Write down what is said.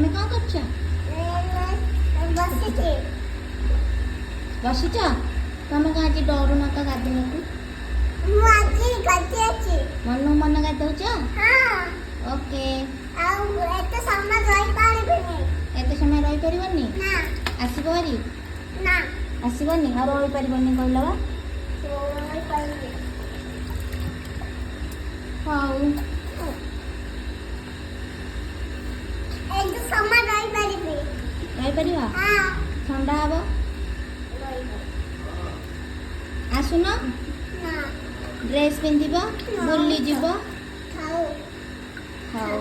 ତମେ କଣ କରୁଛ? ବସିଛ? ତମେ କଣ ଆଜି ଡରୁନ ତ ଗାଧେଇବାକୁ? ମନକୁ ମନ ଗାଧଉଛ? ଓକେ। ଏତେ ସମୟ ରହିପାରିବନି? ଆସିବ ଭାରି? ଆସିବନି? ଆଉ ରହିପାରିବନି କହିଲ ବା? ହଉ। ରହିପାରିବ? ଥଣ୍ଡା ହବ? ଆସୁନ? ଡ୍ରେସ୍ ପିନ୍ଧିବ? ବୁଲିଯିବ? ହଉ।